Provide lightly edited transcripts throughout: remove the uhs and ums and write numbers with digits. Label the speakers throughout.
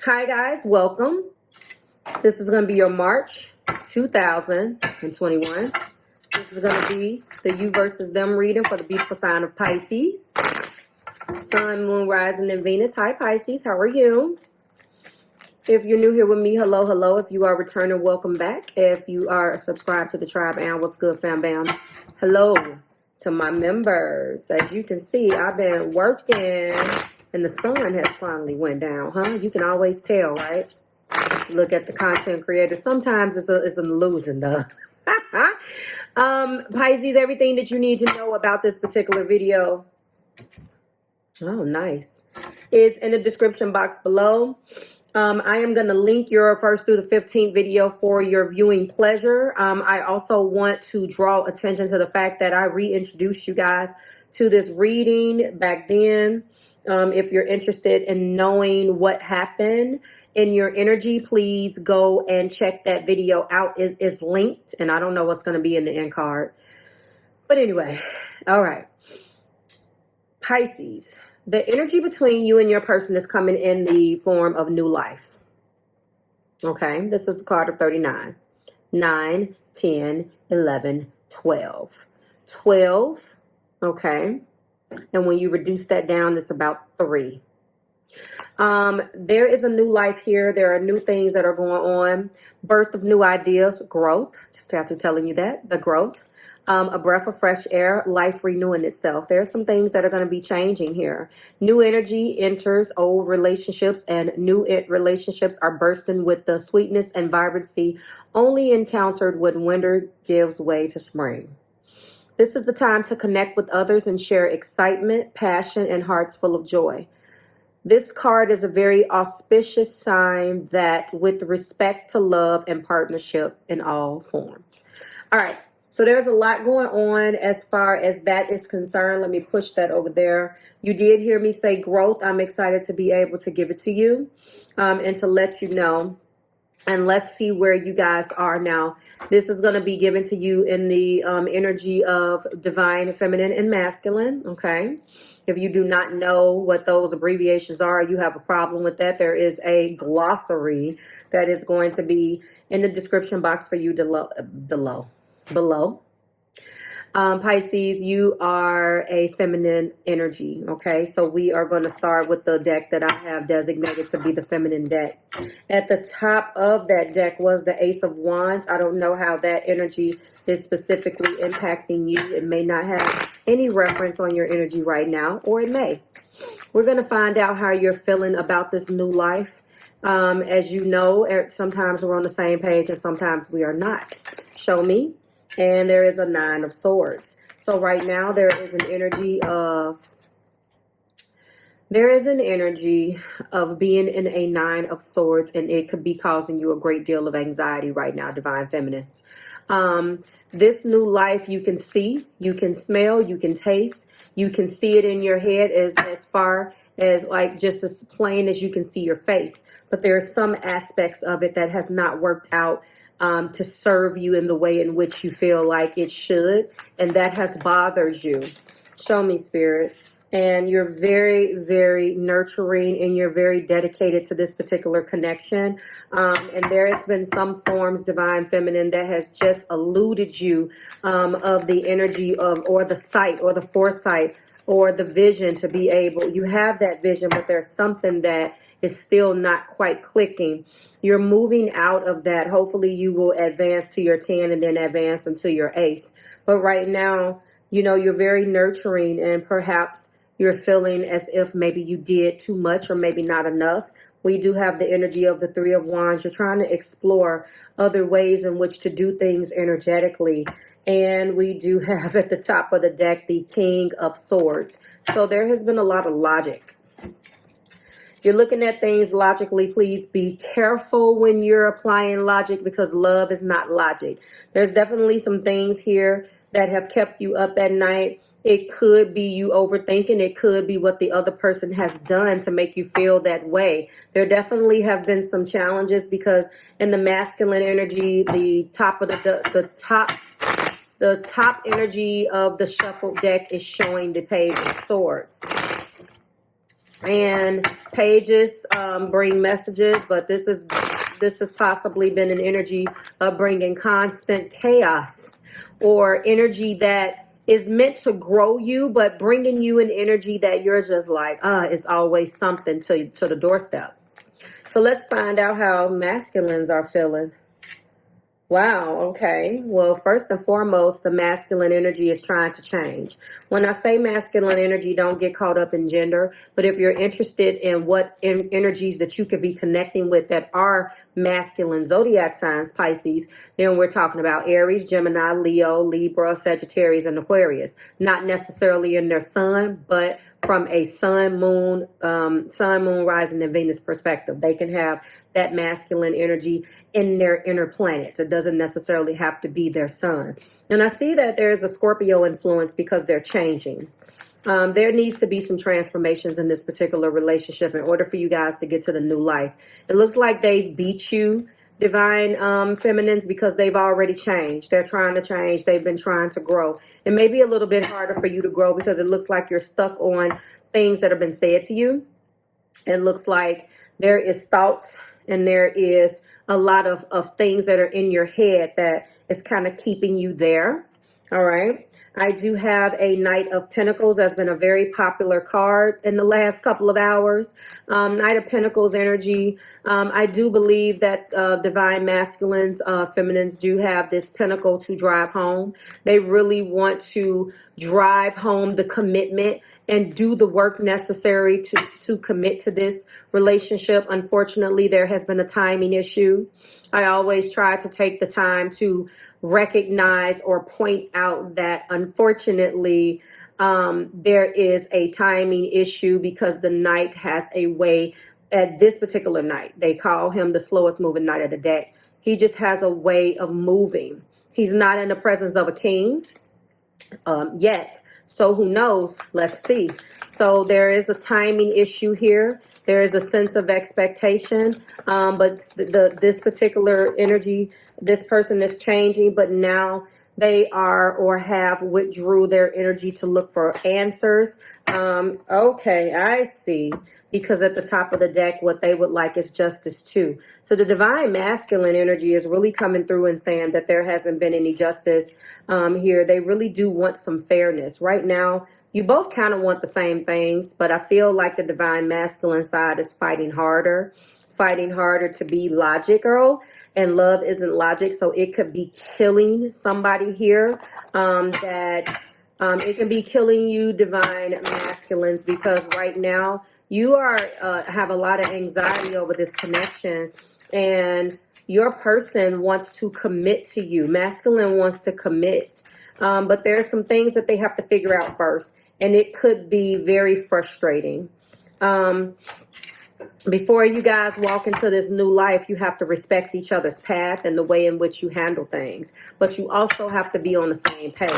Speaker 1: Hi guys, welcome. This is going to be your March 2021. This is going to be the you versus them reading for the beautiful sign of Pisces. Sun, Moon, Rising, and Venus. Hi Pisces, how are you? If you're new here with me, hello, hello. If you are returning, welcome back. If you are subscribed to the tribe, and what's good, fam bam. Hello to my members. As you can see, I've been working and the sun has finally went down, huh? You can always tell, right? Look at the content creator. Sometimes it's an illusion, though. Pisces, everything that you need to know about this particular video, oh, nice, is in the description box below. I am going to link your first through the 15th video for your viewing pleasure. I also want to draw attention to the fact that I reintroduced you guys to this reading back then. If you're interested in knowing what happened in your energy, please go and check that video out. It's linked, and I don't know what's going to be in the end card. But anyway, all right. Pisces, the energy between you and your person is coming in the form of new life. Okay, this is the card of 39. 9, 10, 11, 12. 12, okay. And when you reduce that down, it's about 3. There is a new life here. There are new things that are going on. Birth of new ideas, growth. Just after telling you that, the growth. A breath of fresh air, life renewing itself. There are some things that are going to be changing here. New energy enters old relationships, and new relationships are bursting with the sweetness and vibrancy only encountered when winter gives way to spring. This is the time to connect with others and share excitement, passion, and hearts full of joy. This card is a very auspicious sign that with respect to love and partnership in all forms. All right, so there's a lot going on as far as that is concerned. Let me push that over there. You did hear me say growth. I'm excited to be able to give it to you and to let you know. And let's see where you guys are now. This is going to be given to you in the energy of divine, feminine, and masculine, okay? If you do not know what those abbreviations are, you have a problem with that, there is a glossary that is going to be in the description box for you below. Pisces, you are a feminine energy, okay? So we are going to start with the deck that I have designated to be the feminine deck. At the top of that deck was the Ace of Wands. I don't know how that energy is specifically impacting you. It may not have any reference on your energy right now, or it may. We're going to find out how you're feeling about this new life. As you know, sometimes we're on the same page and sometimes we are not. Show me. And there is a 9 of Swords. So right now there is an energy of being in a 9 of Swords, and it could be causing you a great deal of anxiety right now, divine feminines. This new life you can see, you can smell, you can taste, you can see it in your head as far as like just as plain as you can see your face. But there are some aspects of it that has not worked out to serve you in the way in which you feel like it should, and that has bothered you. Show me, Spirit. And you're very, very nurturing, and you're very dedicated to this particular connection. And there has been some forms, divine feminine, that has just eluded you of the energy of, or the sight, or the foresight, or the vision to be able. You have that vision, but there's something that is still not quite clicking. You're moving out of that. Hopefully you will advance to your 10 and then advance into your ace. But right now, you know, you're very nurturing, and perhaps you're feeling as if maybe you did too much or maybe not enough. We do have the energy of the 3 of Wands. You're trying to explore other ways in which to do things energetically. And we do have at the top of the deck the King of Swords. So there has been a lot of logic. You're looking at things logically. Please be careful when you're applying logic, because love is not logic. There's definitely some things here that have kept you up at night. It could be you overthinking. It could be what the other person has done to make you feel that way. There definitely have been some challenges, because in the masculine energy, the top of the top energy of the shuffled deck is showing the Page of Swords. And pages bring messages, but this has possibly been an energy of bringing constant chaos, or energy that is meant to grow you, but bringing you an energy that you're just like, it's always something to the doorstep. So let's find out how masculines are feeling. Wow, okay. Well, first and foremost, the masculine energy is trying to change. When I say masculine energy, don't get caught up in gender, but if you're interested in what energies that you could be connecting with that are masculine zodiac signs, Pisces, then we're talking about Aries, Gemini, Leo, Libra, Sagittarius, and Aquarius. Not necessarily in their sun, but from a sun, moon, rising, and Venus perspective. They can have that masculine energy in their inner planets. It doesn't necessarily have to be their sun. And I see that there's a Scorpio influence because they're changing. There needs to be some transformations in this particular relationship in order for you guys to get to the new life. It looks like they've beat you, divine feminines, because they've already changed. They're trying to change. They've been trying to grow. It may be a little bit harder for you to grow because it looks like you're stuck on things that have been said to you. It looks like there is thoughts and there is a lot of things that are in your head that is kind of keeping you there. All right. I do have a Knight of Pentacles. That's been a very popular card in the last couple of hours. Knight of Pentacles energy. I do believe that divine masculines, feminines do have this pentacle to drive home. They really want to drive home the commitment and do the work necessary to commit to this relationship. Unfortunately, there has been a timing issue. I always try to take the time to recognize or point out that unfortunately there is a timing issue because the Knight has a way, at this particular Knight, they call him the slowest moving Knight of the deck. He just has a way of moving. He's not in the presence of a king yet. So who knows? Let's see. So there is a timing issue here. There is a sense of expectation, but this particular energy, this person is changing, but now they are or have withdrew their energy to look for answers. Okay, I see. Because at the top of the deck, what they would like is justice too. So the divine masculine energy is really coming through and saying that there hasn't been any justice here. They really do want some fairness. Right now, you both kind of want the same things, but I feel like the divine masculine side is fighting harder to be logical, and love isn't logic. So it could be killing somebody here, it can be killing you, divine masculines, because right now you are have a lot of anxiety over this connection, and your person wants to commit to you. Masculine wants to commit, but there's some things that they have to figure out first, and it could be very frustrating. Before you guys walk into this new life, you have to respect each other's path and the way in which you handle things. But you also have to be on the same page.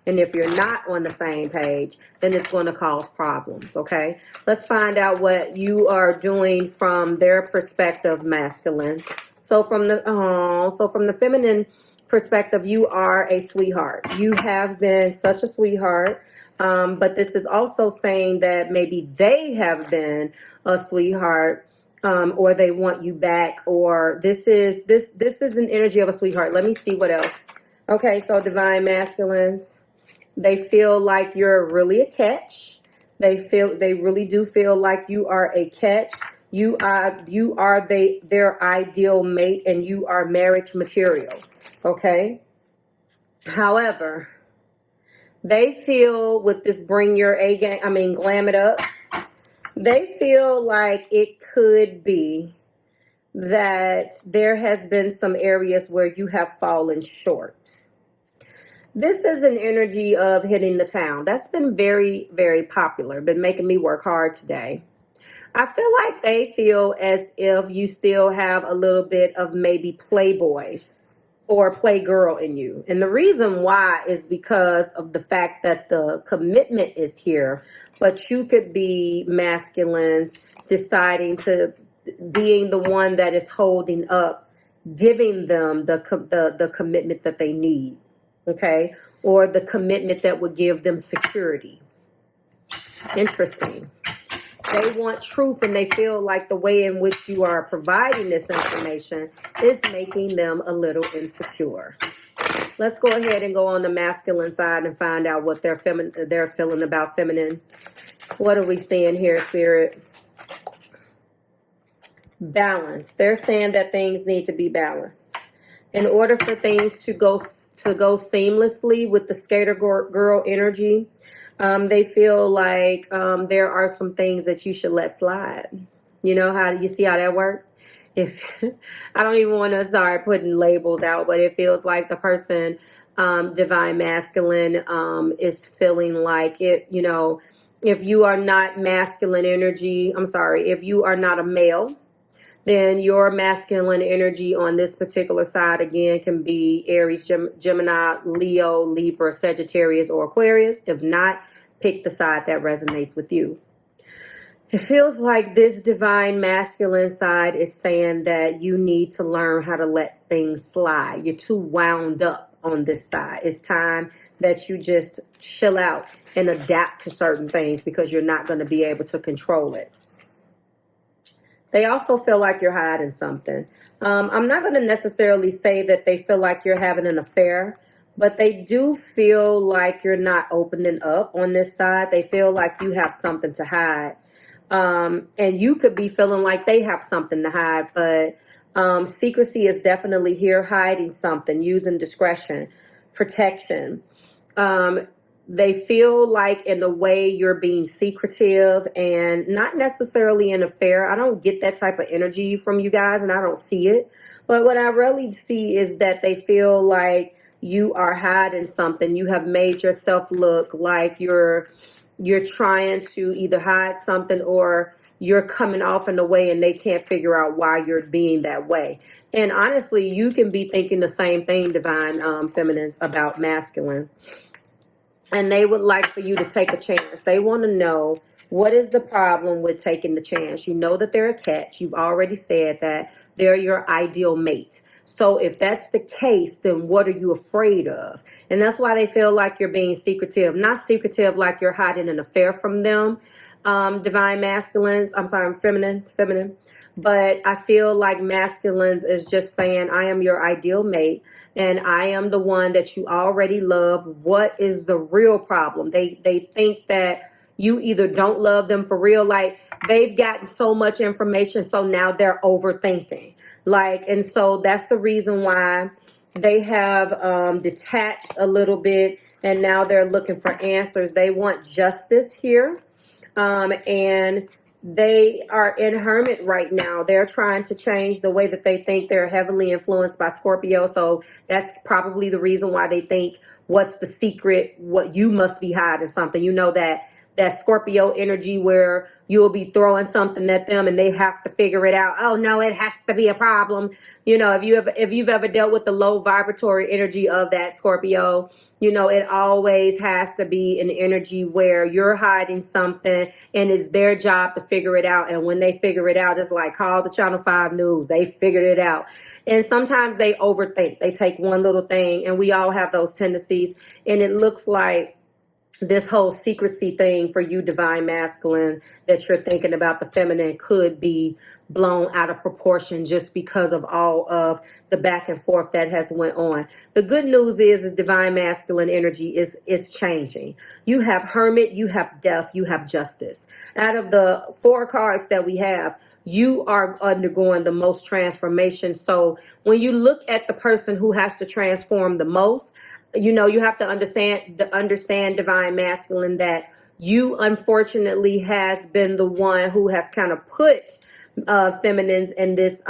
Speaker 1: And if you're not on the same page, then it's going to cause problems, okay? Let's find out what you are doing from their perspective, masculines. So from the feminine perspective, you are a sweetheart. You have been such a sweetheart. But this is also saying that maybe they have been a sweetheart, or they want you back, or this is an energy of a sweetheart. Let me see what else. Okay, so divine masculines, they feel like you're really a catch. They really do feel like you are a catch. You are their ideal mate, and you are marriage material. Okay. However, they feel with this bring your A game, glam it up. They feel like it could be that there has been some areas where you have fallen short. This is an energy of hitting the town. That's been very, very popular. Been making me work hard today. I feel like they feel as if you still have a little bit of maybe playboy or playgirl in you. And the reason why is because of the fact that the commitment is here, but you could be masculines deciding to being the one that is holding up, giving them the commitment that they need, okay? Or the commitment that would give them security. Interesting. They want truth, and they feel like the way in which you are providing this information is making them a little insecure. Let's go ahead and go on the masculine side and find out what they're feeling about feminine. What are we seeing here, Spirit? Balance. They're saying that things need to be balanced. In order for things to go seamlessly with the skater girl energy, they feel like there are some things that you should let slide. You know how you see how that works? If I don't even want to start putting labels out, but it feels like the person, divine masculine, is feeling like it, you know, if you are not masculine energy, if you are not a male, then your masculine energy on this particular side, again, can be Aries, Gemini, Leo, Libra, Sagittarius, or Aquarius. If not, pick the side that resonates with you. It feels like this divine masculine side is saying that you need to learn how to let things slide. You're too wound up on this side. It's time that you just chill out and adapt to certain things because you're not going to be able to control it. They also feel like you're hiding something. I'm not going to necessarily say that they feel like you're having an affair, but they do feel like you're not opening up on this side. They feel like you have something to hide. And you could be feeling like they have something to hide, but secrecy is definitely here, hiding something, using discretion, protection. They feel like in a way you're being secretive and not necessarily an affair. I don't get that type of energy from you guys, and I don't see it. But what I really see is that they feel like you are hiding something. You have made yourself look like you're trying to either hide something or you're coming off in a way and they can't figure out why you're being that way. And honestly, you can be thinking the same thing, divine feminines, about masculine. And they would like for you to take a chance. They want to know, what is the problem with taking the chance? You know that they're a catch. You've already said that they're your ideal mate. So if that's the case, then what are you afraid of? And that's why they feel like you're being secretive. Not secretive like you're hiding an affair from them, divine masculines. Feminine. But I feel like masculines is just saying, I am your ideal mate and I am the one that you already love. What is the real problem? They think that you either don't love them for real, like they've gotten so much information, so now they're overthinking. And so that's the reason why they have detached a little bit, and now they're looking for answers. They want justice here, and they are in hermit right now. They're trying to change the way that they think. They're heavily influenced by Scorpio, so that's probably the reason why they think, what's the secret? What, you must be hiding something. You know that Scorpio energy where you'll be throwing something at them and they have to figure it out. Oh no, it has to be a problem. You know, if you've ever dealt with the low vibratory energy of that Scorpio, you know, it always has to be an energy where you're hiding something and it's their job to figure it out. And when they figure it out, it's like, call the Channel 5 News. They figured it out. And sometimes they overthink. They take one little thing, and we all have those tendencies. And it looks like this whole secrecy thing for you, divine masculine, that you're thinking about the feminine could be blown out of proportion just because of all of the back and forth that has went on. The good news is divine masculine energy is changing. You have hermit, you have death, you have justice. Out of the 4 cards that we have, you are undergoing the most transformation. So when you look at the person who has to transform the most, you know, you have to understand divine masculine, that you unfortunately has been the one who has kind of put feminines in this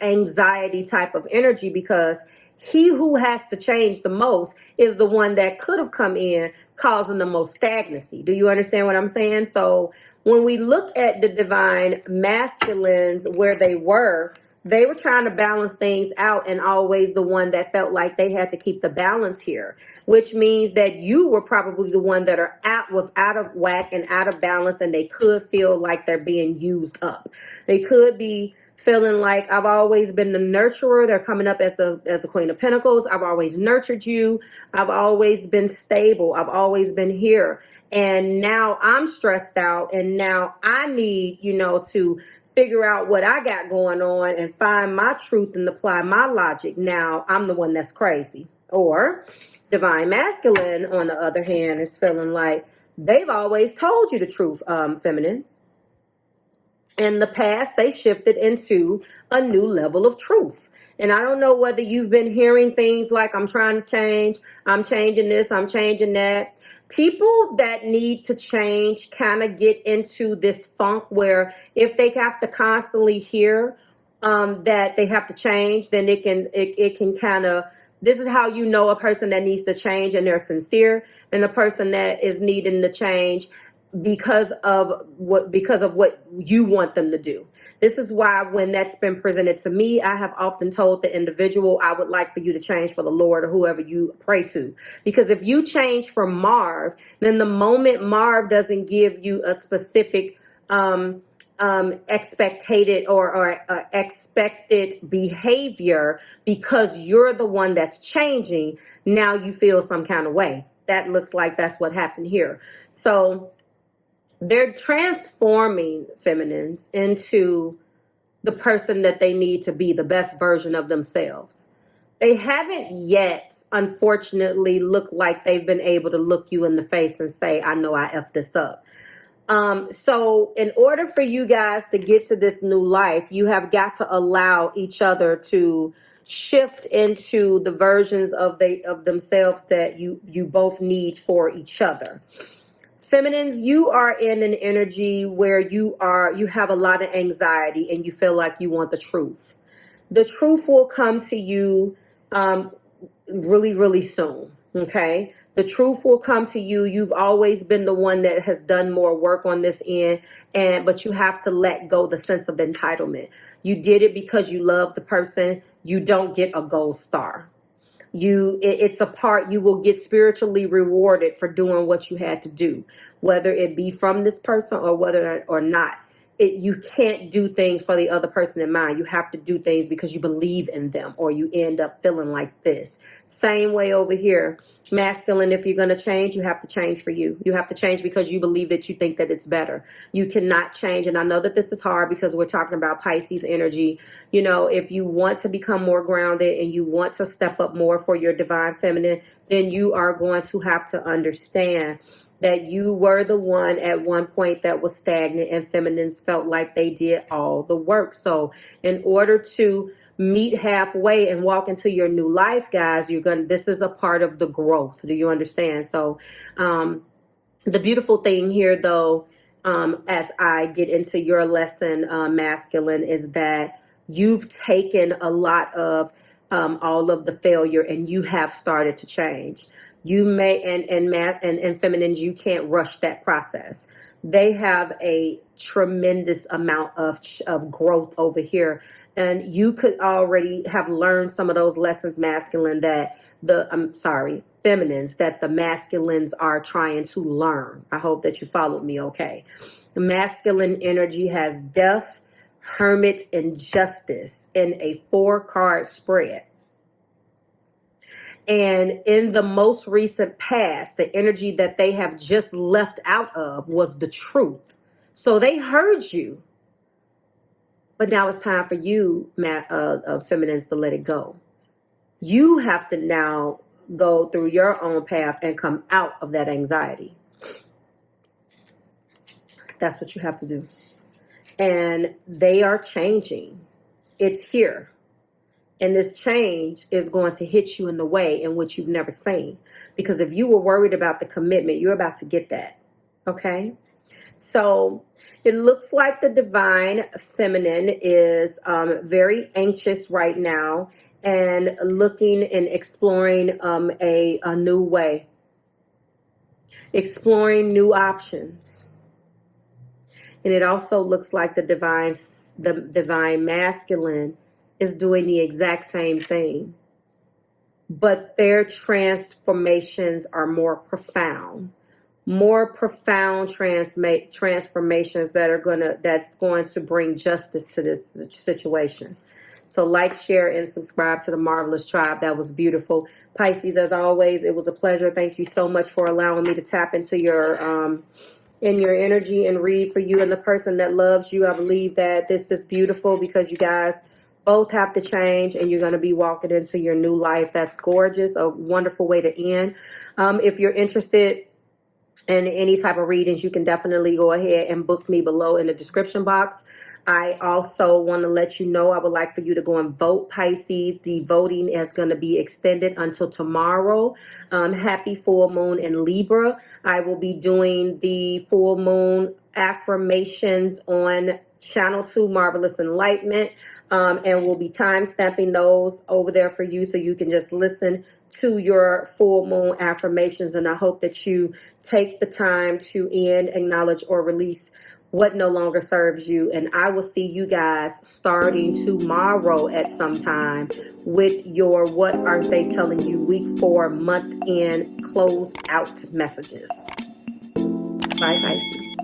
Speaker 1: anxiety type of energy, because he who has to change the most is the one that could have come in causing the most stagnancy. Do you understand what I'm saying? So when we look at the divine masculines where they were, They were trying to balance things out and always the one that felt like they had to keep the balance here, which means that you were probably the one that are out of whack and out of balance, and they could feel like they're being used up. They could be feeling like, I've always been the nurturer. They're coming up as the Queen of Pentacles. I've always nurtured you. I've always been stable. I've always been here. And now I'm stressed out, and now I need, to figure out what I got going on and find my truth and apply my logic. Now I'm the one that's crazy. Or divine masculine, on the other hand, is feeling like they've always told you the truth, feminines. In the past, they shifted into a new level of truth. And I don't know whether you've been hearing things like, I'm trying to change, I'm changing this, I'm changing that. People that need to change kind of get into this funk where if they have to constantly hear that they have to change, then it can kind of, this is how you know a person that needs to change and they're sincere, and a person that is needing to change because of what you want them to do. This is why when that's been presented to me, I have often told the individual, I would like for you to change for the Lord or whoever you pray to. Because if you change for Marv, then the moment Marv doesn't give you a specific expected or expected behavior because you're the one that's changing, now you feel some kind of way. That looks like that's what happened here. So they're transforming feminines into the person that they need to be, the best version of themselves. They haven't yet, unfortunately, looked like they've been able to look you in the face and say, I know I effed this up. So in order for you guys to get to this new life, you have got to allow each other to shift into the versions of themselves that you both need for each other. Feminines, you are in an energy where you have a lot of anxiety and you feel like you want the truth. The truth will come to you really, really soon. Okay. The truth will come to you. You've always been the one that has done more work on this end, but you have to let go the sense of entitlement. You did it because you love the person. You don't get a gold star. It's a part you will get spiritually rewarded for doing what you had to do, whether it be from this person or whether or not. You can't do things for the other person in mind. You have to do things because you believe in them, or you end up feeling like this. Same way over here. Masculine, if you're going to change, you have to change for you. You have to change because you believe that you think that it's better. You cannot change. And I know that this is hard because we're talking about Pisces energy. If you want to become more grounded and you want to step up more for your divine feminine, then you are going to have to understand that you were the one at one point that was stagnant, and feminines felt like they did all the work. So in order to meet halfway and walk into your new life, guys, this is a part of the growth. Do you understand? So the beautiful thing here, though, as I get into your lesson, masculine, is that you've taken a lot of all of the failure and you have started to change. You may, and feminines, you can't rush that process. They have a tremendous amount of growth over here. And you could already have learned some of those lessons, masculine, feminines, that the masculines are trying to learn. I hope that you followed me okay. The masculine energy has death, hermit, and justice in a 4-card spread. And in the most recent past, the energy that they have just left out of was the truth. So they heard you. But now it's time for you, feminines, to let it go. You have to now go through your own path and come out of that anxiety. That's what you have to do. And they are changing. It's here. And this change is going to hit you in the way in which you've never seen. Because if you were worried about the commitment, you're about to get that. Okay? So it looks like the divine feminine is very anxious right now and looking and exploring a new way. Exploring new options. And it also looks like the divine masculine is doing the exact same thing, but their transformations are more profound. More profound transformations that's going to bring justice to this situation. So like, share, and subscribe to the Marvelous Tribe. That was beautiful. Pisces, as always, it was a pleasure. Thank you so much for allowing me to tap into your in your energy and read for you and the person that loves you. I believe that this is beautiful because you guys both have to change and you're going to be walking into your new life. That's gorgeous. A wonderful way to end. If you're interested in any type of readings, you can definitely go ahead and book me below in the description box. I also want to let you know I would like for you to go and vote, Pisces. The voting is going to be extended until tomorrow. Happy full moon in Libra. I will be doing the full moon affirmations on Channel 2 Marvelous Enlightenment, and we'll be time stamping those over there for you so you can just listen to your full moon affirmations. And I hope that you take the time to end, acknowledge, or release what no longer serves you. And I will see you guys starting tomorrow at some time with your What Aren't They Telling You week 4 month end close out messages. Bye, Pisces.